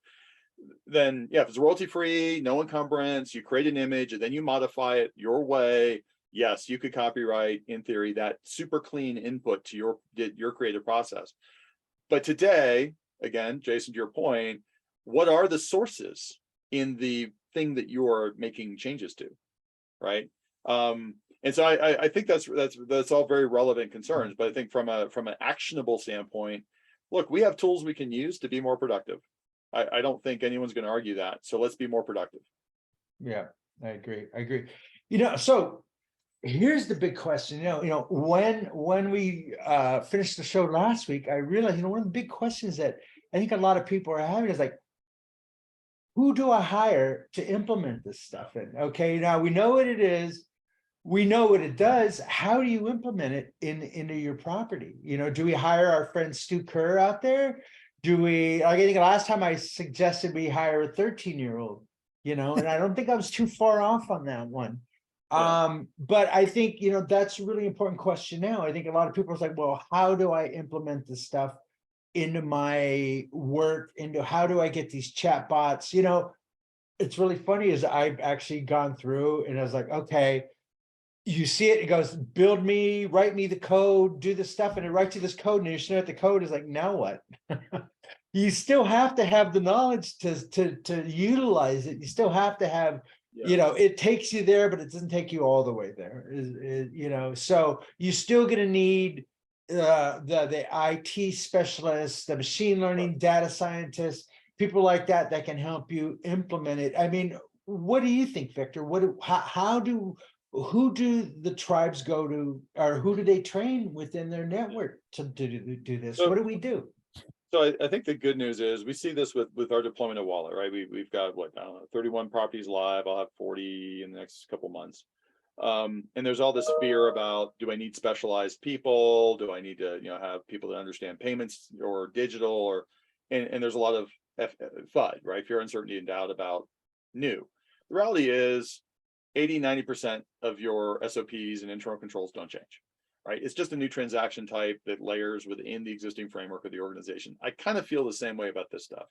Then, yeah, if it's royalty-free, no encumbrance, you create an image and then you modify it your way. Yes, you could copyright, in theory, that super clean input to your creative process. But today, again, Jason, to your point, what are the sources in the thing that you are making changes to, right? And so I think that's all very relevant concerns. But I think from an actionable standpoint, look, we have tools we can use to be more productive. I don't think anyone's going to argue that. So let's be more productive. Yeah, I agree. So here's the big question. When we finished the show last week, I realized, one of the big questions that I think a lot of people are having is like, who do I hire to implement this stuff in? Okay, now we know what it is. We know what it does. How do you implement it into your property? Do we hire our friend Stu Kerr out there? I think last time I suggested we hire a 13-year-old, and I don't think I was too far off on that one. Yeah. But I think, that's a really important question now. I think a lot of people are like, well, how do I implement this stuff into my work? How do I get these chat bots? It's really funny is I've actually gone through and I was like, okay, you see it goes, write me the code, do this stuff, and it writes you this code, and you're staring at the code, is like, now what? You still have to have the knowledge to utilize it. You still have to have, it takes you there, but it doesn't take you all the way there. So you're still going to need the IT specialists, the machine learning data scientists, people like that can help you implement it. I mean, what do you think, Victor? Who do the tribes go to, or who do they train within their network to do this? What do we do? So I think the good news is we see this with our deployment of Wallet, right? We've got 31 properties live. I'll have 40 in the next couple months. And there's all this fear about, do I need specialized people? Do I need to have people that understand payments or digital, and there's a lot of FUD, right? Fear, uncertainty, and doubt about new. The reality is 80-90% of your SOPs and internal controls don't change, right? It's just a new transaction type that layers within the existing framework of the organization. I kind of feel the same way about this stuff.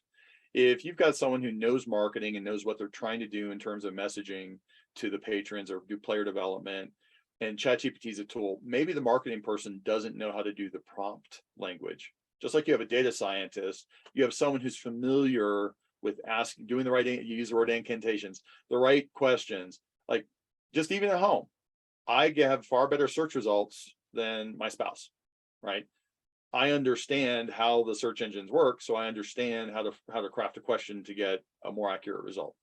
If you've got someone who knows marketing and knows what they're trying to do in terms of messaging to the patrons or do player development, and ChatGPT is a tool, maybe the marketing person doesn't know how to do the prompt language. Just like you have a data scientist, you have someone who's familiar with doing the right, you use the word incantations, the right questions. Like, just even at home, I have far better search results than my spouse, right? I understand how the search engines work, so I understand how to craft a question to get a more accurate result.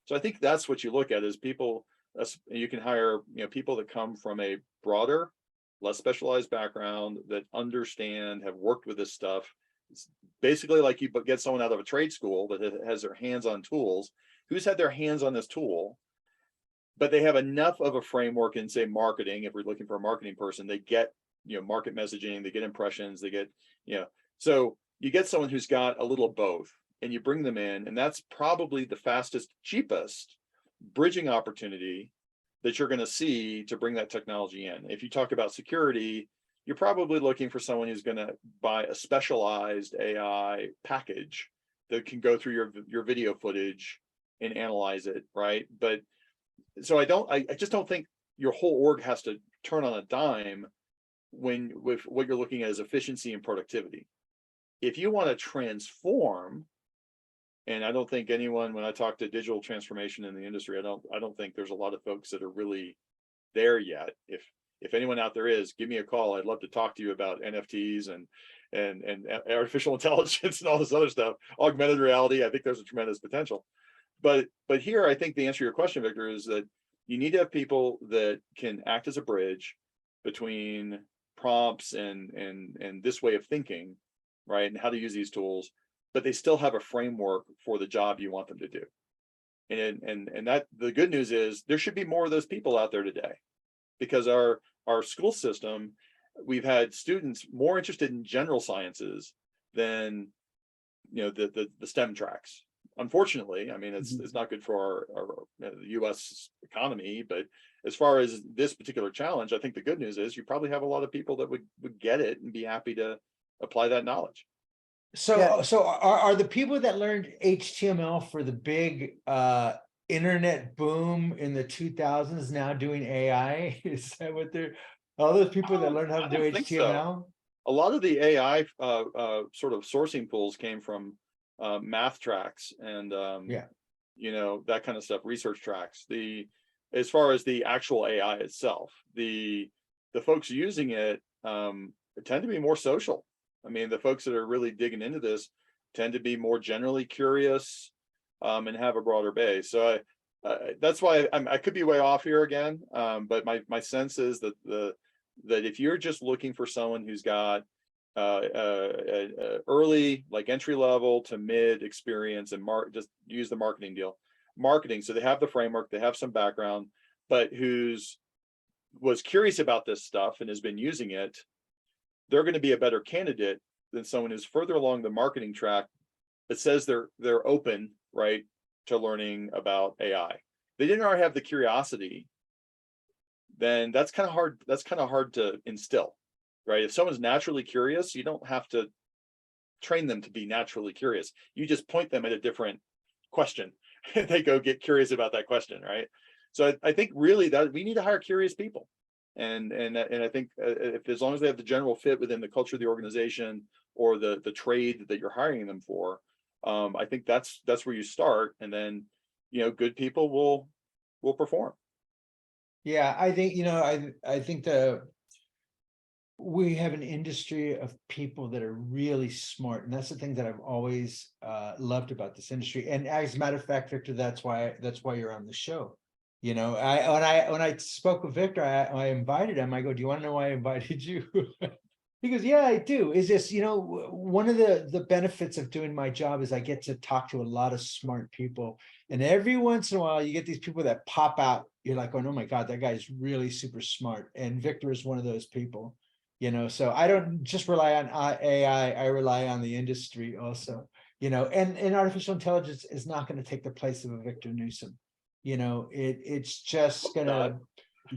So I think that's what you look at is people. You can hire people that come from a broader, less specialized background that understand, have worked with this stuff basically like you get someone out of a trade school that has their hands on tools, who's had their hands on this tool, but they have enough of a framework in, say, marketing. If we're looking for a marketing person, they get, market messaging, they get impressions, they get, so you get someone who's got a little both, and you bring them in, and that's probably the fastest, cheapest bridging opportunity that you're going to see to bring that technology in. If you talk about security, you're probably looking for someone who's going to buy a specialized AI package that can go through your video footage and analyze it, right? But so I just don't think your whole org has to turn on a dime with what you're looking at as efficiency and productivity. If you want to transform, and I don't think anyone, when I talk to digital transformation in the industry, I don't think there's a lot of folks that are really there yet. If anyone out there is, give me a call. I'd love to talk to you about NFTs and artificial intelligence and all this other stuff. Augmented reality, I think there's a tremendous potential. But here, I think the answer to your question, Victor, is that you need to have people that can act as a bridge between prompts and this way of thinking, right? And how to use these tools, but they still have a framework for the job you want them to do. And that the good news is there should be more of those people out there today, because our school system, we've had students more interested in general sciences than the STEM tracks. Unfortunately, I mean, it's not good for our U.S. economy, but as far as this particular challenge, I think the good news is you probably have a lot of people that would get it and be happy to apply that knowledge. So, Yeah. so are the people that learned HTML for the big internet boom in the 2000s now doing AI? Is that what they're, all those people that learned how to do HTML? So. A lot of the AI sort of sourcing pools came from math tracks and that kind of stuff, research tracks. As far as the actual AI itself, the folks using it tend to be more social. I mean, the folks that are really digging into this tend to be more generally curious and have a broader base. So that's why I could be way off here again, but my sense is that that if you're just looking for someone who's got early, like entry level to mid experience and just use the marketing, so they have the framework, they have some background, but was curious about this stuff and has been using it, they're going to be a better candidate than someone who's further along the marketing track that says they're open, right, to learning about AI. They didn't already have the curiosity, then that's kind of hard. That's kind of hard to instill, right? If someone's naturally curious, you don't have to train them to be naturally curious. You just point them at a different question. They go get curious about that question, right? So I think really that we need to hire curious people. And I think if as long as they have the general fit within the culture of the organization or the trade that you're hiring them for, I think that's where you start, and then good people will perform. Yeah, I think I think we have an industry of people that are really smart, and that's the thing that I've always loved about this industry. And as a matter of fact, Victor, that's why you're on the show. When I spoke with Victor, I invited him. I go, do you want to know why I invited you? He goes, yeah, I do. Is this, one of the benefits of doing my job is I get to talk to a lot of smart people. And every once in a while, you get these people that pop out. You're like, oh my God, that guy is really super smart. And Victor is one of those people, so I don't just rely on AI, I rely on the industry also, and artificial intelligence is not going to take the place of a Victor Newsom. It's just gonna,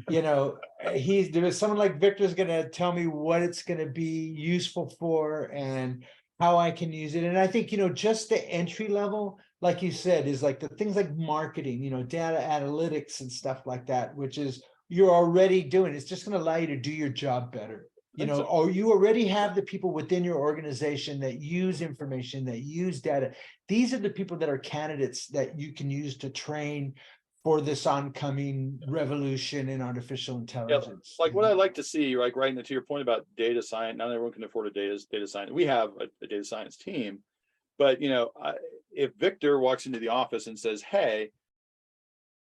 there's someone like Victor's gonna tell me what it's gonna be useful for and how I can use it. And I think, just the entry level, like you said, is like the things like marketing, data analytics and stuff like that, which is you're already doing. It's just gonna allow you to do your job better. Or you already have the people within your organization that use information, that use data. These are the people that are candidates that you can use to train for this oncoming revolution in artificial intelligence. Like what I like to see, like right to your point about data science, not everyone can afford a data science. We have a data science team, but if Victor walks into the office and says, hey,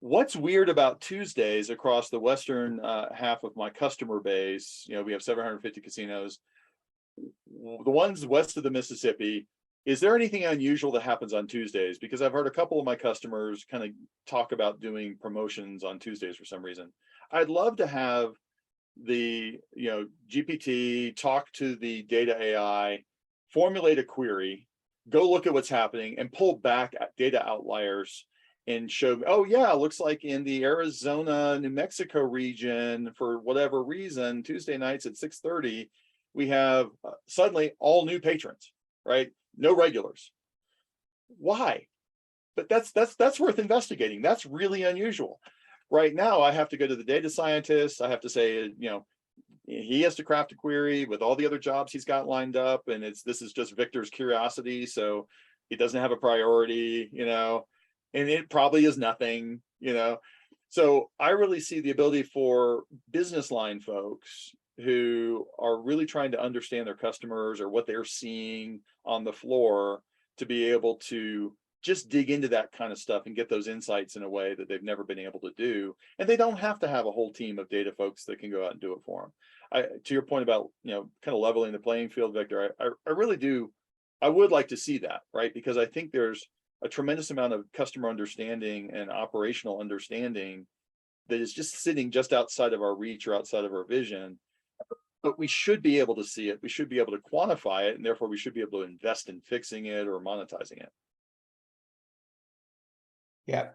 what's weird about Tuesdays across the western half of my customer base? We have 750 casinos. the ones west of the Mississippi, is there anything unusual that happens on Tuesdays? Because I've heard a couple of my customers kind of talk about doing promotions on Tuesdays for some reason. I'd love to have the, GPT talk to the data AI, formulate a query, go look at what's happening and pull back at data outliers and show, oh yeah, looks like in the Arizona, New Mexico region, for whatever reason, Tuesday nights at 6:30, we have suddenly all new patrons, right? No regulars. Why? But that's worth investigating. That's really unusual. Right now, I have to go to the data scientist. I have to say, he has to craft a query with all the other jobs he's got lined up, and this is just Victor's curiosity, so he doesn't have a priority, and it probably is nothing, So I really see the ability for business line folks who are really trying to understand their customers or what they're seeing on the floor to be able to just dig into that kind of stuff and get those insights in a way that they've never been able to do. And they don't have to have a whole team of data folks that can go out and do it for them. To your point about, kind of leveling the playing field, Victor, I really do. I would like to see that, right? Because I think there's a tremendous amount of customer understanding and operational understanding that is just sitting just outside of our reach or outside of our vision. But we should be able to see it. We should be able to quantify it, and therefore we should be able to invest in fixing it or monetizing it. Yeah.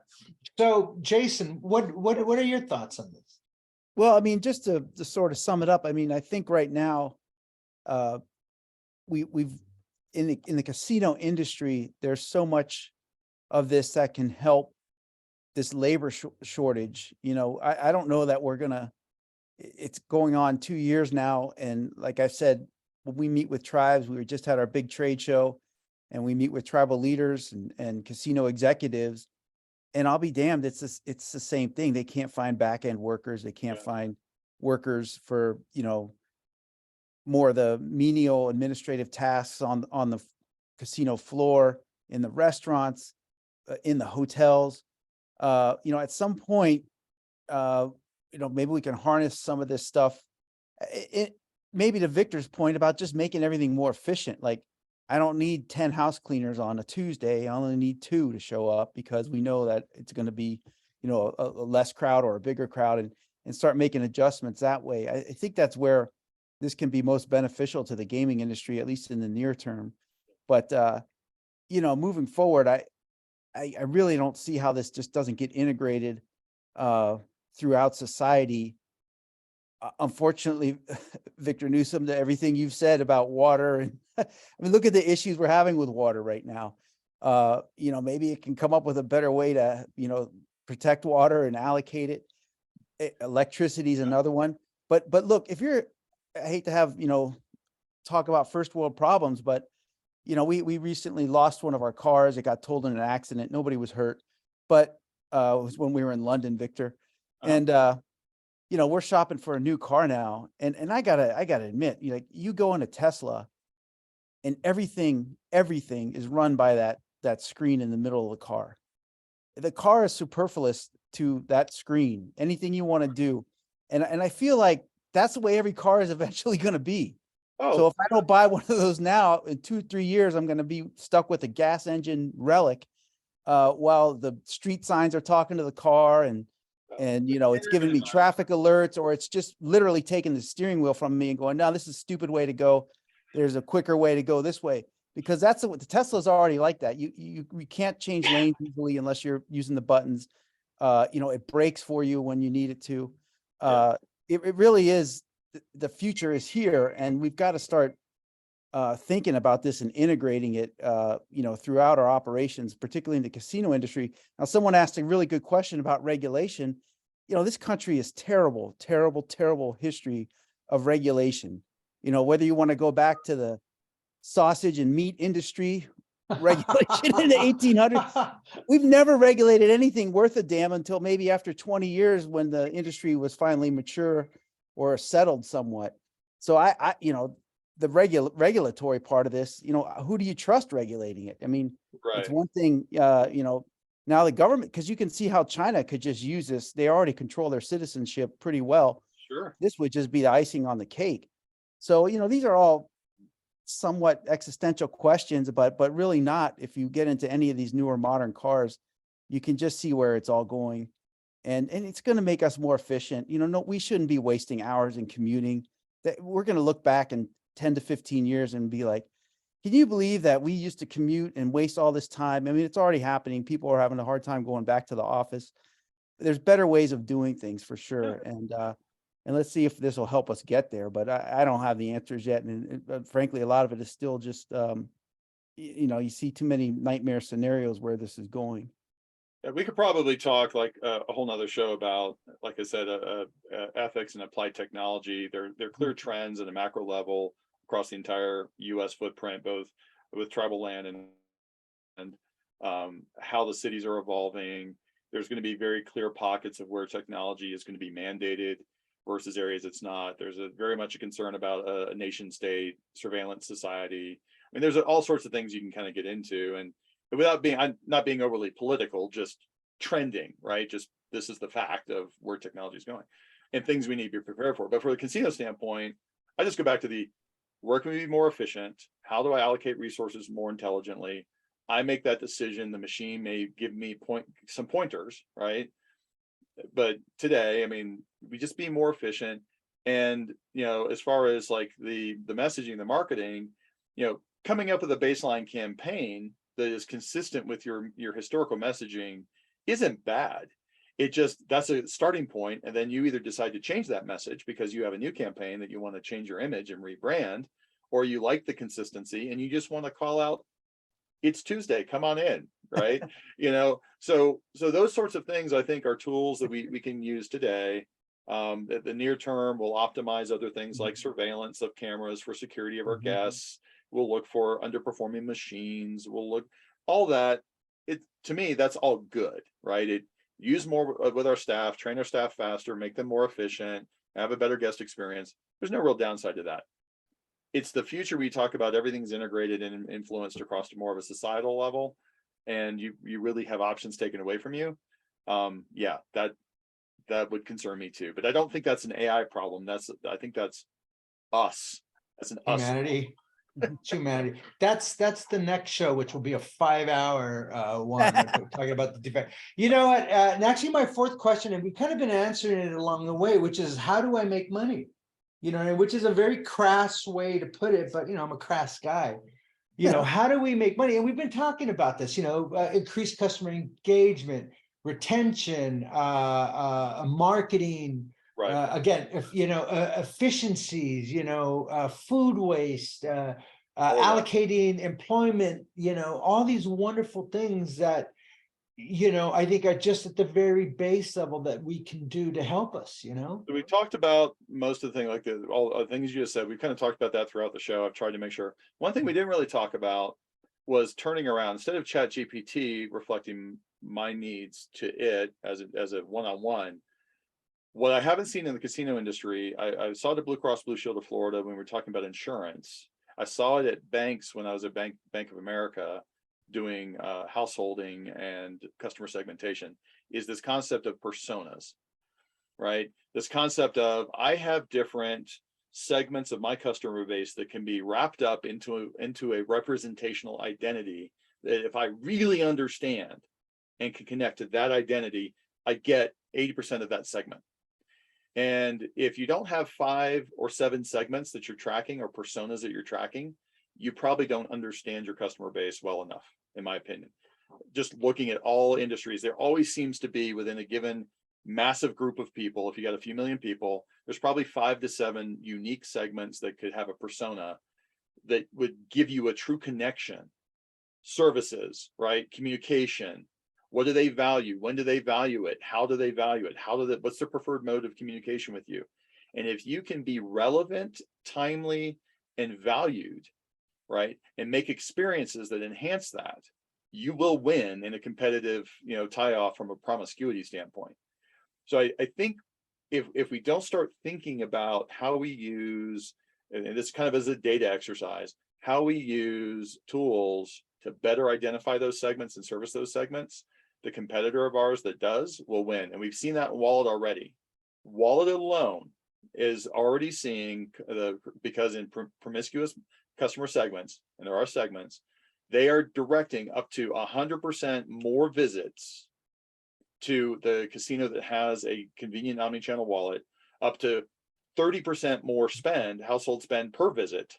So Jason, what are your thoughts on this? Well, I mean, just to sort of sum it up, I mean, I think right now, we've in the casino industry, there's so much of this that can help this labor shortage. I don't know that it's going on 2 years now. And like I said, when we meet with tribes, we just had our big trade show, and we meet with tribal leaders and casino executives. And I'll be damned, it's the same thing. They can't find back end workers. They can't find workers for, more of the menial administrative tasks on the casino floor, in the restaurants, in the hotels. At some point, maybe we can harness some of this stuff. Maybe to Victor's point about just making everything more efficient. Like, I don't need 10 house cleaners on a Tuesday. I only need 2 to show up, because we know that it's going to be, a less crowd or a bigger crowd, and start making adjustments that way. I think that's where this can be most beneficial to the gaming industry, at least in the near term. But, moving forward, I really don't see how this just doesn't get integrated throughout society. Unfortunately, Victor Newsom, to everything you've said about water, and I mean, look at the issues we're having with water right now. Maybe it can come up with a better way to, protect water and allocate it. Electricity is another one. But look, I hate to have, talk about first world problems, but, we recently lost one of our cars. It got totaled in an accident. Nobody was hurt, but it was when we were in London, Victor. And, we're shopping for a new car now. And I gotta admit, you go into Tesla, and everything is run by that screen in the middle of the car. The car is superfluous to that screen, anything you want to do. And I feel like that's the way every car is eventually going to be. Oh, So if I don't buy one of those now, in 2-3 years, I'm going to be stuck with a gas engine relic, while the street signs are talking to the car, and it's giving me traffic alerts, or it's just literally taking the steering wheel from me and going, no, this is a stupid way to go. There's a quicker way to go this way, because that's what the Tesla's already like that. You can't change lanes easily unless you're using the buttons. It brakes for you when you need it to. It really is, the future is here, and we've got to start thinking about this and integrating it, throughout our operations, particularly in the casino industry. Now, someone asked a really good question about regulation. This country is terrible history of regulation. Whether you want to go back to the sausage and meat industry regulation in the 1800s, we've never regulated anything worth a damn until maybe after 20 years, when the industry was finally mature or settled somewhat. So the regulatory part of this, who do you trust regulating it? I mean, it's one thing, now the government, because you can see how China could just use this. They already control their citizenship pretty well. Sure. This would just be the icing on the cake. So, these are all somewhat existential questions, but really not. If you get into any of these newer modern cars, you can just see where it's all going. And it's going to make us more efficient. You know, no, we shouldn't be wasting hours in commuting. That we're going to look back in 10 to 15 years and be like, can you believe that we used to commute and waste all this time? I mean, it's already happening. People are having a hard time going back to the office. There's better ways of doing things for sure. And let's see if this will help us get there. But I don't have the answers yet. And frankly, a lot of it is still just, you know, you see too many nightmare scenarios where this is going. Yeah, we could probably talk like a whole nother show about, like I said, ethics and applied technology. There are clear trends at a macro level across the entire U.S. footprint, both with tribal land and how the cities are evolving. There's going to be very clear pockets of where technology is going to be mandated versus areas it's not. There's very much a concern about a nation state surveillance society. I mean, there's all sorts of things you can kind of get into, and without being, I'm not being overly political, just trending, right? Just this is the fact of where technology is going and things we need to be prepared for. But for the casino standpoint, I just go back to where can we be more efficient? How do I allocate resources more intelligently? I make that decision. The machine may give me some pointers, right? But today, I mean, we just be more efficient. And, you know, as far as like the messaging, the marketing, you know, coming up with a baseline campaign that is consistent with your historical messaging isn't bad. It just, that's a starting point. And then you either decide to change that message because you have a new campaign that you want to change your image and rebrand, or you like the consistency and you just want to call out, it's Tuesday, come on in, right? You know, so those sorts of things I think are tools that we can use today. The near term will optimize other things like surveillance of cameras for security of our guests. We'll look for underperforming machines. We'll look all that. To me, that's all good, right? Use more with our staff, train our staff faster, make them more efficient, have a better guest experience. There's no real downside to that. It's the future we talk about. Everything's integrated and influenced across to more of a societal level, and you really have options taken away from you. Yeah, that would concern me too. But I don't think that's an AI problem. I think that's us. That's an Humanity. It's humanity. That's the next show, which will be a 5-hour one. We're talking about the defense. You know what? And actually, my fourth question, and we've kind of been answering it along the way, which is how do I make money? You know, which is a very crass way to put it, but you know, I'm a crass guy. You know, how do we make money? And we've been talking about this. You know, increased customer engagement, retention, marketing. right. Again, if you know, efficiencies, you know, food waste, allocating employment, you know, all these wonderful things that, you know, I think are just at the very base level that we can do to help us, you know. So we talked about most of the things, like all the things you just said. We've kind of talked about that throughout the show. I've tried to make sure. One thing we didn't really talk about was turning around, instead of ChatGPT reflecting my needs to it as a one-on-one. What I haven't seen in the casino industry, I saw it at Blue Cross Blue Shield of Florida when we were talking about insurance. I saw it at banks when I was at Bank of America doing householding and customer segmentation, is this concept of personas, right? This concept of I have different segments of my customer base that can be wrapped up into a representational identity that if I really understand and can connect to that identity, I get 80% of that segment. And if you don't have 5 or 7 segments that you're tracking or personas that you're tracking, you probably don't understand your customer base well enough, in my opinion. Just looking at all industries, there always seems to be within a given massive group of people, if you got a few million people, there's probably 5 to 7 unique segments that could have a persona that would give you a true connection. Services, right? Communication. What do they value? When do they value it? How do they value it? What's their preferred mode of communication with you? And if you can be relevant, timely, and valued, right, and make experiences that enhance that, you will win in a competitive, you know, tie-off from a promiscuity standpoint. So I think if we don't start thinking about how we use, and this kind of as a data exercise, how we use tools to better identify those segments and service those segments, the competitor of ours that does will win. And we've seen that in Wallet already. Wallet alone is already seeing because in promiscuous customer segments, and there are segments, they are directing up to 100% more visits to the casino that has a convenient omni-channel wallet, up to 30% more household spend per visit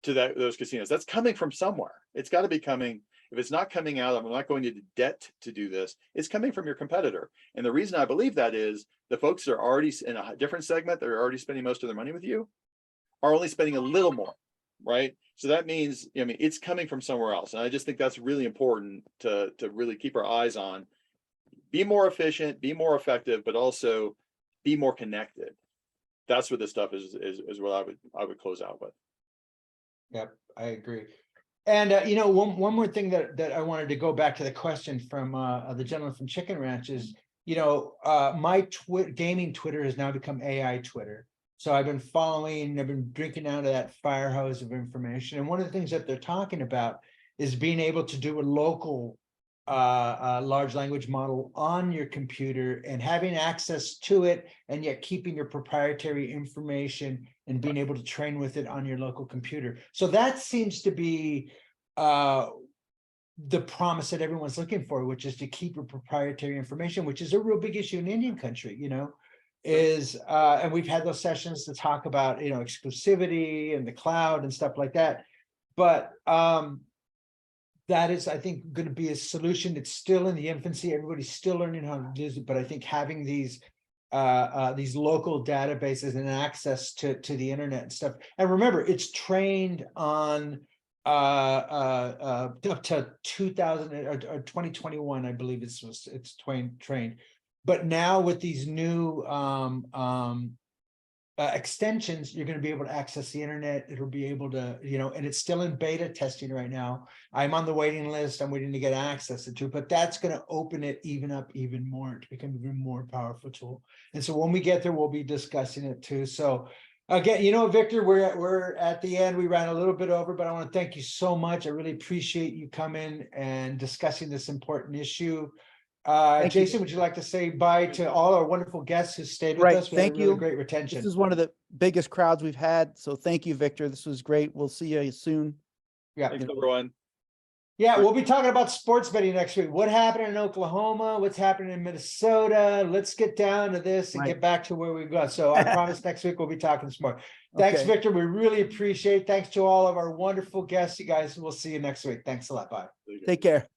to those casinos. That's coming from somewhere. It's got to be coming. If it's not coming out, I'm not going into debt to do this. It's coming from your competitor. And the reason I believe that is the folks that are already in a different segment, that are already spending most of their money with you, are only spending a little more, right? So that means, I mean, it's coming from somewhere else. And I just think that's really important to really keep our eyes on. Be more efficient, be more effective, but also be more connected. That's what this stuff is what I would close out with. Yep, I agree. And you know, one more thing that I wanted to go back to the question from the gentleman from Chicken Ranch is, you know, my gaming Twitter has now become AI Twitter. So I've been drinking out of that fire hose of information. And one of the things that they're talking about is being able to do a local large language model on your computer and having access to it, and yet keeping your proprietary information and being able to train with it on your local computer. So that seems to be the promise that everyone's looking for, which is to keep your proprietary information, which is a real big issue in Indian country, you know, is and we've had those sessions to talk about, you know, exclusivity and the cloud and stuff like that. But that is, I think, going to be a solution. It's still in the infancy. Everybody's still learning how to use it. But I think having these local databases and access to the internet and stuff. And remember, it's trained on up to 2000 or 2021, I believe it's trained. But now with these new extensions, you're going to be able to access the internet. It'll be able to, you know, and it's still in beta testing right now. I'm on the waiting list. I'm waiting to get access to it, but that's going to open it even more to become even more powerful tool. And so when we get there, we'll be discussing it too. So again, you know, Victor, we're at the end. We ran a little bit over, but I want to thank you so much. I really appreciate you coming and discussing this important issue. Jason, would you like to say bye to all our wonderful guests who stayed with us? We had a really great retention. This is one of the biggest crowds we've had. So thank you, Victor. This was great. We'll see you soon. Yeah. Thanks, everyone. Yeah, we'll be talking about sports betting next week. What happened in Oklahoma? What's happening in Minnesota? Let's get down to this and get back to where we go. So I promise next week we'll be talking some more. Thanks, Victor. We really appreciate it. Thanks to all of our wonderful guests. You guys, we'll see you next week. Thanks a lot. Bye. Take care.